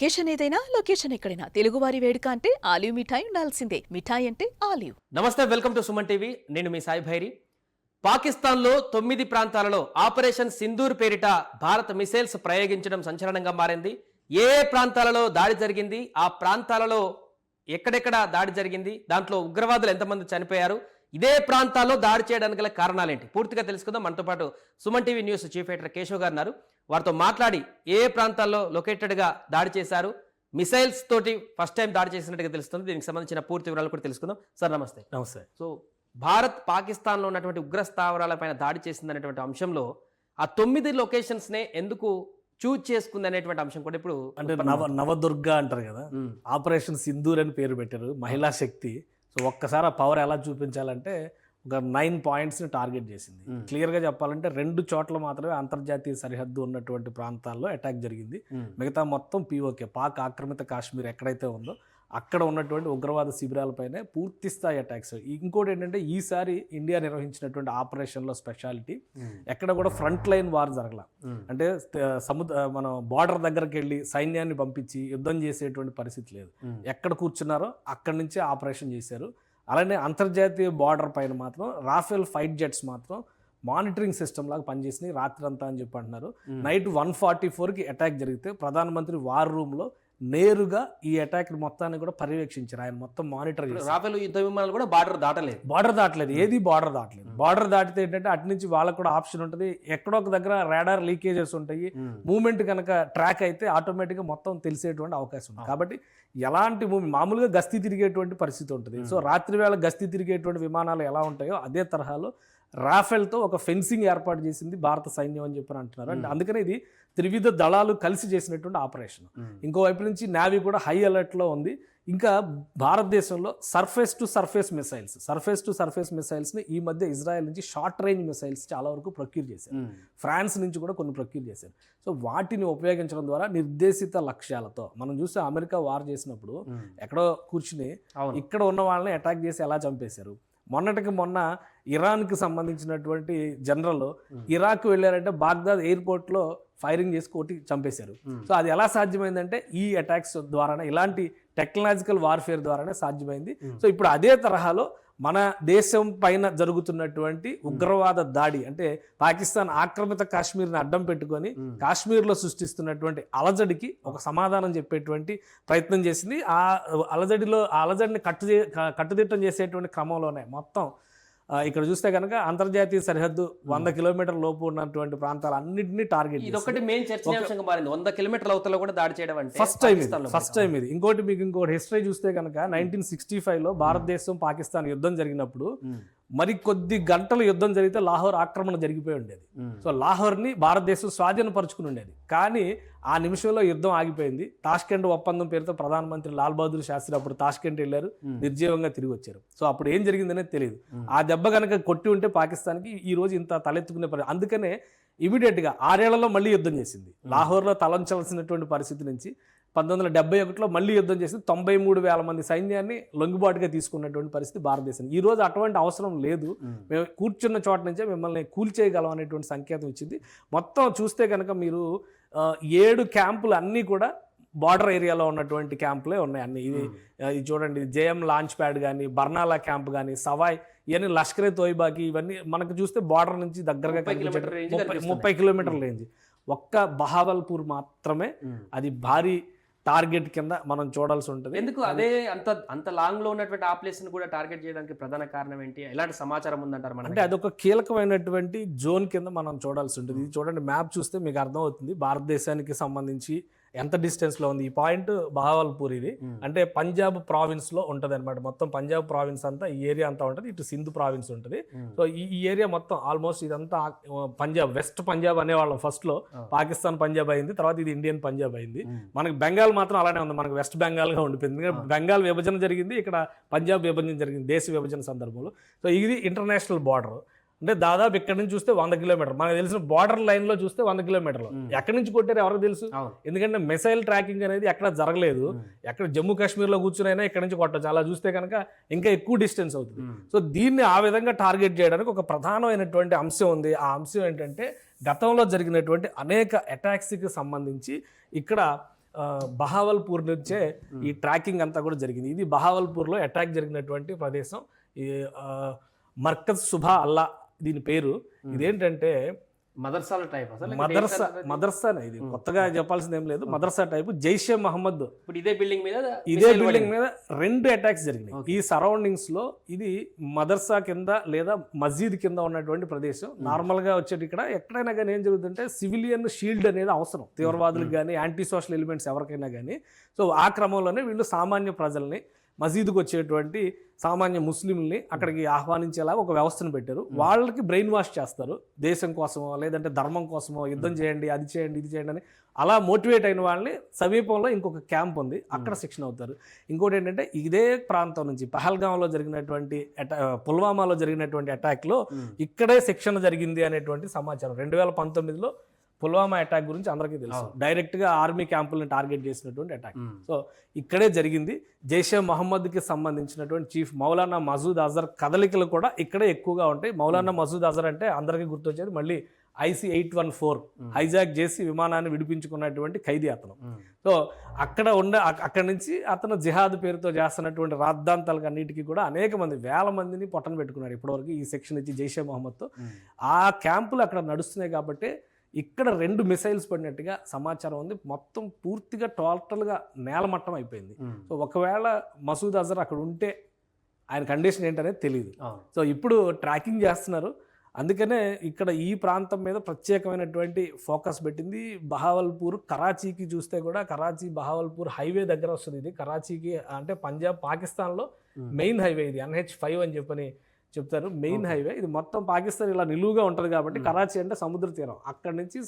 Occasion ఏదైనా location ఎక్కడైనా తెలుగువారి వేడుక అంటే ఆలివ్ మిఠాయి ఉండాల్సిందే. మిఠాయి అంటే ఆలివ్. నమస్తే, వెల్కమ్ టు సుమన్ టీవీ. నేను మీ సాయి భైరి. పాకిస్తాన్లో 9 ప్రాంతాలలో ఆపరేషన్ సింధూర్ పేరిట భారత్ మిసైల్స్ ప్రయోగించడం సంచలనంగా మారింది. ఏ ప్రాంతాలలో దాడి జరిగింది, ఆ ప్రాంతాలలో ఎక్కడెక్కడ దాడి జరిగింది, దాంట్లో ఉగ్రవాదులు ఎంతమంది చనిపోయారు, ఇదే ప్రాంతాల్లో దాడి చేయడానికి గల కారణాలేంటి పూర్తిగా తెలుసుకుందాం. మనతో పాటు Suman TV news chief editor Keshav గారు ఉన్నారు. వారితో మాట్లాడి ఏ ప్రాంతాల్లో లొకేటెడ్గా దాడి చేశారు, మిసైల్స్ తోటి ఫస్ట్ టైం దాడి చేసినట్టుగా తెలుస్తుంది. దీనికి సంబంధించిన పూర్తి వివరాలు కూడా తెలుసుకుందాం. సార్ నమస్తే. నమస్తే. సో భారత్ పాకిస్తాన్లో ఉన్నటువంటి ఉగ్ర స్థావరాలపైన దాడి చేసిందనేటువంటి అంశంలో ఆ 9 లొకేషన్స్నే ఎందుకు చూజ్ చేసుకుంది అనేటువంటి అంశం కూడా ఇప్పుడు అంటే నవదుర్గ అంటారు కదా, ఆపరేషన్ సింధూర్ అని పేరు పెట్టారు, మహిళా శక్తి. సో ఒక్కసారి ఆ పవర్ ఎలా చూపించాలంటే ఒక 9 పాయింట్స్ని టార్గెట్ చేసింది. క్లియర్గా చెప్పాలంటే 2 చోట్ల మాత్రమే అంతర్జాతీయ సరిహద్దు ఉన్నటువంటి ప్రాంతాల్లో అటాక్ జరిగింది. మిగతా మొత్తం పీఓకే, పాక్ ఆక్రమిత కాశ్మీర్ ఎక్కడైతే ఉందో అక్కడ ఉన్నటువంటి ఉగ్రవాద శిబిరాలపైనే పూర్తి స్థాయి అటాక్స్. ఇంకోటి ఏంటంటే ఈసారి ఇండియా నిర్వహించినటువంటి ఆపరేషన్లో స్పెషాలిటీ ఎక్కడ కూడా ఫ్రంట్ లైన్ వార్ జరగల. అంటే మనం బార్డర్ దగ్గరికి వెళ్ళి సైన్యాన్ని పంపించి యుద్ధం చేసేటువంటి పరిస్థితి లేదు. ఎక్కడ కూర్చున్నారో అక్కడి నుంచే ఆపరేషన్ చేశారు. అలానే అంతర్జాతీయ బార్డర్ పైన మాత్రం రాఫెల్ ఫైట్ జెట్స్ మాత్రం మానిటరింగ్ సిస్టమ్ లాగా పనిచేసినాయి రాత్రి అంతా అని చెప్పి అంటున్నారు. నైట్ 1:44కి అటాక్ జరిగితే ప్రధానమంత్రి వార్ రూమ్లో నేరుగా ఈ అటాక్ మొత్తాన్ని కూడా పర్యవేక్షించారు. ఆయన మొత్తం మానిటర్ చేశారు. రాఫెల్ యుద్ధ విమానాలు కూడా బార్డర్ దాటలేదు. ఏది బార్డర్ దాటితే ఏంటంటే అటు నుంచి వాళ్ళకు కూడా ఆప్షన్ ఉంటుంది. ఎక్కడో ఒక దగ్గర రాడార్ లీకేజెస్ ఉంటాయి. మూవ్మెంట్ కనుక ట్రాక్ అయితే ఆటోమేటిక్గా మొత్తం తెలిసేటువంటి అవకాశం ఉంది. కాబట్టి ఎలాంటి మామూలుగా గస్తీ తిరిగేటువంటి పరిస్థితి ఉంటుంది. సో రాత్రి వేళ గస్తీ తిరిగేటువంటి విమానాలు ఎలా ఉంటాయో అదే తరహాలో రాఫెల్తో ఒక ఫెన్సింగ్ ఏర్పాటు చేసింది భారత సైన్యం అని చెప్పి అంటున్నారు. అంటే అందుకనే ఇది త్రివిధ దళాలు కలిసి చేసినటువంటి ఆపరేషన్. ఇంకోవైపు నుంచి నేవీ కూడా హై అలర్ట్లో ఉంది. ఇంకా భారతదేశంలో సర్ఫేస్ టు సర్ఫేస్ మిసైల్స్ని ఈ మధ్య ఇజ్రాయెల్ నుంచి షార్ట్ రేంజ్ మిసైల్స్ చాలా వరకు ప్రొక్యూర్ చేశారు. ఫ్రాన్స్ నుంచి కూడా కొన్ని ప్రొక్యూర్ చేశారు. సో వాటిని ఉపయోగించడం ద్వారా నిర్దేశిత లక్ష్యాలతో మనం చూస్తే అమెరికా వార్ చేసినప్పుడు ఎక్కడో కూర్చుని ఇక్కడ ఉన్న వాళ్ళని అటాక్ చేసి ఎలా చంపేశారు. మొన్న ఇరాన్కి సంబంధించినటువంటి జనరల్ ఇరాక్ వెళ్ళారంటే బాగ్దాద్ ఎయిర్పోర్ట్లో ఫైరింగ్ చేసి కొట్టి చంపేశారు. సో అది ఎలా సాధ్యమైందంటే ఈ అటాక్స్ ద్వారానే, ఇలాంటి టెక్నాలజికల్ వార్ఫేర్ ద్వారానే సాధ్యమైంది. సో ఇప్పుడు అదే తరహాలో మన దేశం పైన జరుగుతున్నటువంటి ఉగ్రవాద దాడి అంటే పాకిస్తాన్ ఆక్రమిత కాశ్మీర్ని అడ్డం పెట్టుకొని కాశ్మీర్లో సృష్టిస్తున్నటువంటి అలజడికి ఒక సమాధానం చెప్పేటువంటి ప్రయత్నం చేసింది. ఆ అలజడిని కట్టుదిట్టం చేసేటువంటి క్రమంలోనే మొత్తం ఇక్కడ చూస్తే కనుక అంతర్జాతీయ సరిహద్దు 100 కిలోమీటర్ల లోపు ఉన్నటువంటి ప్రాంతాలు అన్నింటినీ టార్గెట్. ఇది ఒకటి మెయిన్ చర్చనీయాంశంగా మారింది. 100 కిలోమీటర్ల అవతల కూడా దాడి చేయడం అంటే ఫస్ట్ టైం ఇది. ఇంకోటి హిస్టరీ చూస్తే కనుక 1965లో భారతదేశం పాకిస్తాన్ యుద్ధం జరిగినప్పుడు మరి కొద్ది గంటలు యుద్ధం జరిగితే లాహోర్ ఆక్రమణ జరిగిపోయి ఉండేది. సో లాహోర్ని భారతదేశం స్వాధీనపరుచుకుని ఉండేది. కానీ ఆ నిమిషంలో యుద్ధం ఆగిపోయింది. తాష్కెంట్ ఒప్పందం పేరుతో ప్రధానమంత్రి లాల్ బహదూర్ శాస్త్రి అప్పుడు తాష్కెంట్ వెళ్ళారు, నిర్జీవంగా తిరిగి వచ్చారు. సో అప్పుడు ఏం జరిగిందనేది తెలియదు. ఆ దెబ్బ కనుక కొట్టి ఉంటే పాకిస్తాన్కి ఈ రోజు ఇంత తలెత్తుకునే అందుకనే ఇమీడియట్గా 6 ఏళ్లలో మళ్ళీ యుద్ధం చేసింది. లాహోర్లో తలంచాల్సినటువంటి పరిస్థితి నుంచి 1971లో మళ్ళీ యుద్ధం చేసి 93,000 మంది సైన్యాన్ని లొంగుబాటుగా తీసుకున్నటువంటి పరిస్థితి భారతదేశం. ఈ రోజు అటువంటి అవసరం లేదు, మేము కూర్చున్న చోట నుంచే మిమ్మల్ని కూల్చేయగలం అనేటువంటి సంకేతం ఇచ్చింది. మొత్తం చూస్తే కనుక మీరు 7 క్యాంపులు అన్నీ కూడా బార్డర్ ఏరియాలో ఉన్నటువంటి క్యాంపులే ఉన్నాయి అన్ని. ఇది చూడండి, జేఎం లాంచ్ ప్యాడ్ కానీ, బర్నాలా క్యాంప్ కానీ, సవాయ్, ఇవన్నీ లష్కరే తోయిబాకి, ఇవన్నీ మనకు చూస్తే బార్డర్ నుంచి దగ్గరగా 30 కిలోమీటర్ల రేంజ్. ఒక్క బహావల్పూర్ మాత్రమే అది భారీ టార్గెట్ కింద మనం చూడాల్సి ఉంటుంది. ఎందుకు అదే అంత లాంగ్ లో ఉన్నటువంటి ఆ ప్లేస్ ని కూడా టార్గెట్ చేయడానికి ప్రధాన కారణం ఏంటి? ఎలాంటి సమాచారం ఉందంటారు? అంటే అదొక కీలకమైనటువంటి జోన్ కింద మనం చూడాల్సి ఉంటుంది. ఇది చూడండి, మ్యాప్ చూస్తే మీకు అర్థం అవుతుంది భారతదేశానికి సంబంధించి ఎంత డిస్టెన్స్ లో ఉంది. ఈ పాయింట్ బహావల్పూర్, ఇది అంటే పంజాబ్ ప్రావిన్స్ లో ఉంటది అనమాట. మొత్తం పంజాబ్ ప్రావిన్స్ అంతా ఈ ఏరియా అంతా ఉంటుంది. ఇటు సింధు ప్రావిన్స్ ఉంటుంది. సో ఈ ఏరియా మొత్తం ఆల్మోస్ట్ ఇదంతా పంజాబ్, వెస్ట్ పంజాబ్ అనేవాళ్ళం ఫస్ట్ లో. పాకిస్తాన్ పంజాబ్ అయింది, తర్వాత ఇది ఇండియన్ పంజాబ్ అయింది. మనకి బెంగాల్ మాత్రం అలానే ఉంది, మనకి వెస్ట్ బెంగాల్ గా ఉండిపోయింది. బెంగాల్ విభజన జరిగింది, ఇక్కడ పంజాబ్ విభజన జరిగింది దేశ విభజన సందర్భంలో. సో ఇది ఇంటర్నేషనల్ బార్డర్. అంటే దాదాపు ఇక్కడ నుంచి చూస్తే 100 కిలోమీటర్, మనకు తెలిసిన బార్డర్ లైన్ లో చూస్తే 100 కిలోమీటర్లు. ఎక్కడి నుంచి కొట్టారు ఎవరికి తెలుసు? ఎందుకంటే మిసైల్ ట్రాకింగ్ అనేది ఎక్కడ జరగలేదు. ఎక్కడ జమ్మూ కాశ్మీర్ లో కూర్చునైనా ఇక్కడ నుంచి కొట్టచ్చు. అలా చూస్తే కనుక ఇంకా ఎక్కువ డిస్టెన్స్ అవుతుంది. సో దీన్ని ఆ విధంగా టార్గెట్ చేయడానికి ఒక ప్రధానమైనటువంటి అంశం ఉంది. ఆ అంశం ఏంటంటే గతంలో జరిగినటువంటి అనేక అటాక్స్కి సంబంధించి ఇక్కడ బహావల్పూర్ నుంచే ఈ ట్రాకింగ్ అంతా కూడా జరిగింది. ఇది బహావల్పూర్లో అటాక్ జరిగినటువంటి ప్రదేశం. ఈ మర్కజ్ సుభా అల్లా దీని పేరు. ఇదేంటంటే మదర్సాల టైప్ అసలు మదర్సానే, ఇది కొత్తగా చెప్పాల్సింది ఏం లేదు. మదర్సా టైప్. జైషే మహమ్మద్ ఇప్పుడు ఇదే బిల్డింగ్ మీద 2 అటాక్స్ జరిగినాయి ఈ సరౌండింగ్స్ లో. ఇది మదర్సా కింద లేదా మస్జిద్ కింద ఉన్నటువంటి ప్రదేశం. నార్మల్ గా వచ్చేటి ఇక్కడ ఎక్కడైనా కానీ ఏం జరుగుతుందంటే సివిలియన్ షీల్డ్ అనేది అవసరం తీవ్రవాదులకు కానీ యాంటీ సోషల్ ఎలిమెంట్స్ ఎవరికైనా కానీ. సో ఆ క్రమంలోనే వీళ్ళు సామాన్య ప్రజల్ని, మసీదుకు వచ్చేటువంటి సామాన్య ముస్లింల్ని అక్కడికి ఆహ్వానించేలా ఒక వ్యవస్థను పెట్టారు. వాళ్ళకి బ్రెయిన్ వాష్ చేస్తారు. దేశం కోసమో లేదంటే ధర్మం కోసమో యుద్ధం చేయండి, అది చేయండి, ఇది చేయండి అని అలా మోటివేట్ అయిన వాళ్ళని సమీపంలో ఇంకొక క్యాంప్ ఉంది, అక్కడ శిక్షణ అవుతారు. ఇంకోటి ఏంటంటే ఇదే ప్రాంతం నుంచి పహల్గాంలో జరిగినటువంటి పుల్వామాలో జరిగినటువంటి అటాక్లో ఇక్కడే శిక్షణ జరిగింది అనేటువంటి సమాచారం. 2019లో పుల్వామా అటాక్ గురించి అందరికీ తెలుసు. డైరెక్ట్గా ఆర్మీ క్యాంపులను టార్గెట్ చేసినటువంటి అటాక్. సో ఇక్కడే జరిగింది. జైషే మహమ్మద్కి సంబంధించినటువంటి చీఫ్ మౌలానా మసూద్ అజర్ కదలికలు కూడా ఇక్కడే ఎక్కువగా ఉంటాయి. మౌలానా మసూద్ అజర్ అంటే అందరికీ గుర్తొచ్చేది మళ్ళీ IC-814 హైజాక్ చేసి విమానాన్ని విడిపించుకున్నటువంటి ఖైదీ అతను. సో అక్కడి నుంచి అతను జిహాద్ పేరుతో చేస్తున్నటువంటి రాద్ధాంతాలకు అన్నిటికీ కూడా అనేక మంది, వేల మందిని పొట్టన పెట్టుకున్నాడు ఇప్పటివరకు ఈ సెక్షన్ ఇచ్చి జైషే మహమ్మద్తో. ఆ క్యాంపులు అక్కడ నడుస్తున్నాయి కాబట్టి ఇక్కడ 2 మిసైల్స్ పడినట్టుగా సమాచారం ఉంది. మొత్తం పూర్తిగా టోటల్గా నేలమట్టం అయిపోయింది. సో ఒకవేళ మసూద్ అజర్ అక్కడ ఉంటే ఆయన కండిషన్ ఏంటనేది తెలియదు. సో ఇప్పుడు ట్రాకింగ్ చేస్తున్నారు. అందుకనే ఇక్కడ ఈ ప్రాంతం మీద ప్రత్యేకమైనటువంటి ఫోకస్ పెట్టింది. బహావల్పూర్ కరాచీకి చూస్తే కూడా కరాచీ బహావల్పూర్ హైవే దగ్గర వస్తుంది. ఇది కరాచీకి అంటే పంజాబ్ పాకిస్తాన్లో మెయిన్ హైవే ఇది. NH5 అని చెప్పని చెప్తారు, మెయిన్ హైవే ఇది. మొత్తం పాకిస్తాన్ ఇలా నిలువుగా ఉంటుంది కాబట్టి కరాచీ అంటే సముద్ర తీరం, అక్కడి నుంచి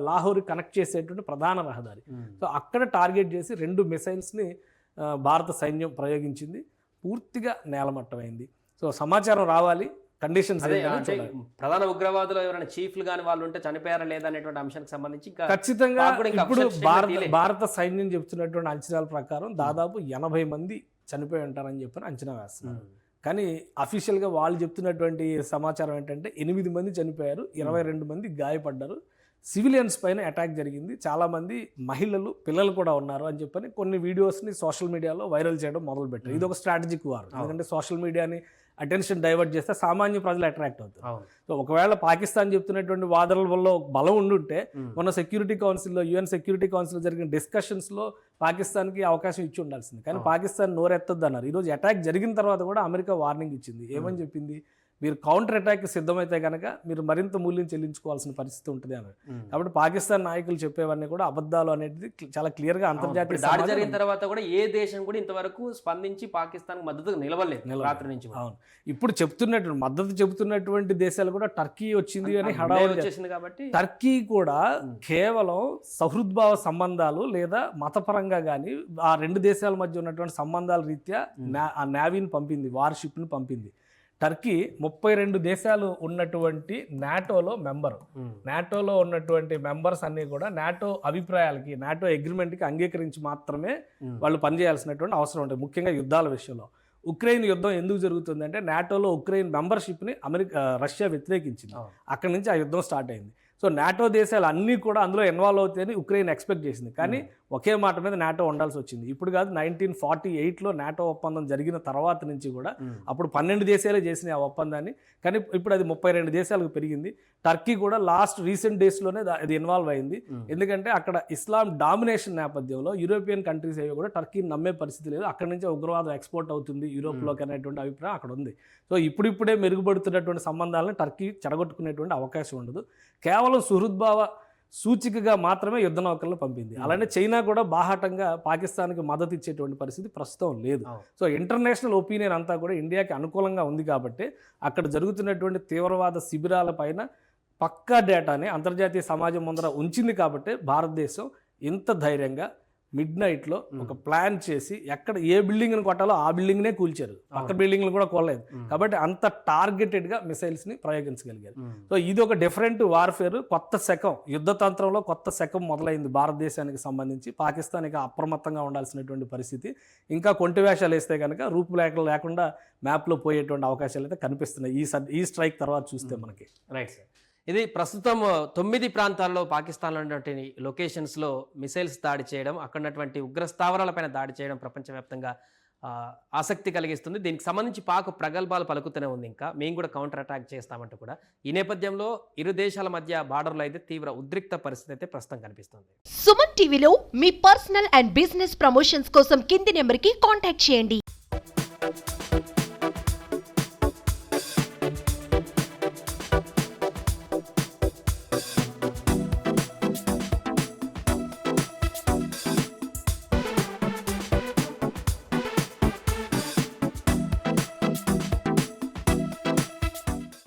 లాహోర్ కనెక్ట్ చేసేటువంటి ప్రధాన రహదారి. సో అక్కడ టార్గెట్ చేసి 2 మిసైల్స్ని భారత సైన్యం ప్రయోగించింది. పూర్తిగా నేలమట్టమైంది. సో సమాచారం రావాలి, కండిషన్స్ ప్రధాన ఉగ్రవాదులు ఎవరైనా చీఫ్లు కానీ వాళ్ళు ఉంటే చనిపోయారా లేదా అనేటువంటి అంశానికి సంబంధించి ఖచ్చితంగా ఇప్పుడు భారత సైన్యం చెప్తున్నటువంటి అంచనాల ప్రకారం దాదాపు 80 మంది చనిపోయి ఉంటారని చెప్పని అంచనా వేస్తున్నారు. కానీ అఫీషియల్గా వాళ్ళు చెప్తున్నటువంటి సమాచారం ఏంటంటే 8 మంది చనిపోయారు, 22 మంది గాయపడ్డారు. సివిలియన్స్ పైన అటాక్ జరిగింది, చాలామంది మహిళలు, పిల్లలు కూడా ఉన్నారు అని చెప్పని కొన్ని వీడియోస్ని సోషల్ మీడియాలో వైరల్ చేయడం మొదలుపెట్టారు. ఇది ఒక స్ట్రాటజిక్ వార్. ఎందుకంటే సోషల్ మీడియాని అటెన్షన్ డైవర్ట్ చేస్తే సామాన్య ప్రజలు అట్రాక్ట్ అవుతారు. సో ఒకవేళ పాకిస్తాన్ చెప్తున్నటువంటి వాదనల వల్ల బలం ఉండుంటే మొన్న సెక్యూరిటీ కౌన్సిల్లో, UN సెక్యూరిటీ కౌన్సిల్లో జరిగిన డిస్కషన్స్లో పాకిస్తాన్కి అవకాశం ఇచ్చి ఉండాల్సింది. కానీ పాకిస్తాన్ నోరెత్తద్దు అన్నారు. ఈరోజు అటాక్ జరిగిన తర్వాత కూడా అమెరికా వార్నింగ్ ఇచ్చింది. ఏమని చెప్పింది? మీరు కౌంటర్ అటాక్కి సిద్ధమైతే కనుక మీరు మరింత మూల్యం చెల్లించుకోవాల్సిన పరిస్థితి ఉంటుంది అన్నారు. కాబట్టి పాకిస్తాన్ నాయకులు చెప్పేవన్నీ కూడా అబద్ధాలు అనేది చాలా క్లియర్గా అంతర్జాతీయ దాడి జరిగిన తర్వాత కూడా ఏ దేశం కూడా ఇంతవరకు స్పందించి పాకిస్తాన్ మద్దతు నిలవలేదు రాత్రి నుంచి. అవును, ఇప్పుడు మద్దతు చెబుతున్నటువంటి దేశాలు కూడా టర్కీ వచ్చింది అని హడావుడి వచ్చేసింది కాబట్టి టర్కీ కూడా కేవలం సహృద్భావ సంబంధాలు లేదా మతపరంగా కానీ ఆ 2 దేశాల మధ్య ఉన్నటువంటి సంబంధాల రీత్యా ఆ నేవీని పంపింది, వార్షిప్ని పంపింది. టర్కీ 32 దేశాలు ఉన్నటువంటి నాటోలో మెంబరు. నాటోలో ఉన్నటువంటి మెంబర్స్ అన్నీ కూడా నాటో అభిప్రాయాలకి, నాటో అగ్రిమెంట్కి అంగీకరించి మాత్రమే వాళ్ళు పనిచేయాల్సినటువంటి అవసరం ఉంటుంది, ముఖ్యంగా యుద్ధాల విషయంలో. ఉక్రెయిన్ యుద్ధం ఎందుకు జరుగుతుందంటే నాటోలో ఉక్రెయిన్ మెంబర్షిప్ని రష్యా వ్యతిరేకించింది. అక్కడి నుంచి ఆ యుద్ధం స్టార్ట్ అయింది. సో నాటో దేశాలు అన్నీ కూడా అందులో ఇన్వాల్వ్ అవుతాయని ఉక్రెయిన్ ఎక్స్పెక్ట్ చేసింది. కానీ ఒకే మాట మీద నాటో ఉండాల్సి వచ్చింది. ఇప్పుడు కాదు, 1948లో నాటో ఒప్పందం జరిగిన తర్వాత నుంచి కూడా అప్పుడు 12 దేశాలే చేసిన ఆ ఒప్పందాన్ని. కానీ ఇప్పుడు అది 32 దేశాలకు పెరిగింది. టర్కీ కూడా రీసెంట్ డేస్లోనే అది ఇన్వాల్వ్ అయింది. ఎందుకంటే అక్కడ ఇస్లాం డామినేషన్ నేపథ్యంలో యూరోపియన్ కంట్రీస్ అవి కూడా టర్కీని నమ్మే పరిస్థితి లేదు. అక్కడి నుంచి ఉగ్రవాదం ఎక్స్పోర్ట్ అవుతుంది యూరోప్లోకి అనేటువంటి అభిప్రాయం అక్కడ ఉంది. సో ఇప్పుడిప్పుడే మెరుగుపడుతున్నటువంటి సంబంధాలను టర్కీ చెడగొట్టుకునేటువంటి అవకాశం ఉండదు. కేవలం సుహృద్భావ సూచికగా మాత్రమే యుద్ధ నౌకలను పంపింది. అలానే చైనా కూడా బాహాటంగా పాకిస్తాన్కి మద్దతు ఇచ్చేటువంటి పరిస్థితి ప్రస్తుతం లేదు. సో ఇంటర్నేషనల్ ఒపీనియన్ అంతా కూడా ఇండియాకి అనుకూలంగా ఉంది కాబట్టి అక్కడ జరుగుతున్నటువంటి తీవ్రవాద శిబిరాల పైన పక్కా డేటాని అంతర్జాతీయ సమాజం ముందర ఉంచింది కాబట్టి భారతదేశం ఇంత ధైర్యంగా మిడ్నైట్లో ఒక ప్లాన్ చేసి ఎక్కడ ఏ బిల్డింగ్ని కొట్టాలో ఆ బిల్డింగ్నే కూల్చారు, పక్క బిల్డింగ్లు కూడా కొనలేదు. కాబట్టి అంత టార్గెటెడ్గా మిసైల్స్ని ప్రయోగించగలిగారు. సో ఇది ఒక డిఫరెంట్ వార్ఫేర్, కొత్త శకం, యుద్ధ తంత్రంలో కొత్త శకం మొదలైంది భారతదేశానికి సంబంధించి. పాకిస్తాన్కి అప్రమత్తంగా ఉండాల్సినటువంటి పరిస్థితి. ఇంకా కొంటి వేషాలు వేస్తే కనుక రూపురేఖలు లేకుండా మ్యాప్లో పోయేటువంటి అవకాశాలు అయితే కనిపిస్తున్నాయి ఈ స్ట్రైక్ తర్వాత చూస్తే మనకి. Right sir. ఇది ప్రస్తుతం 9 ప్రాంతాల్లో పాకిస్తాన్లో ఉన్నటువంటి లొకేషన్స్లో మిసైల్స్ దాడి చేయడం, అక్కడ ఉన్నటువంటి ఉగ్ర స్థావరాలపైన దాడి చేయడం ప్రపంచవ్యాప్తంగా ఆసక్తి కలిగిస్తుంది. దీనికి సంబంధించి పాక్ ప్రగల్భాలు పలుకుతూనే ఉంది. ఇంకా మేము కూడా కౌంటర్ అటాక్ చేస్తామంటూ కూడా. ఈ నేపథ్యంలో ఇరు దేశాల మధ్య బార్డర్లో అయితే తీవ్ర ఉద్రిక్త పరిస్థితి అయితే ప్రస్తుతం కనిపిస్తుంది. సుమన్ టీవీలో మీ పర్సనల్ అండ్ బిజినెస్ ప్రమోషన్స్ కోసం కింది నెంబర్కి కాంటాక్ట్ చేయండి.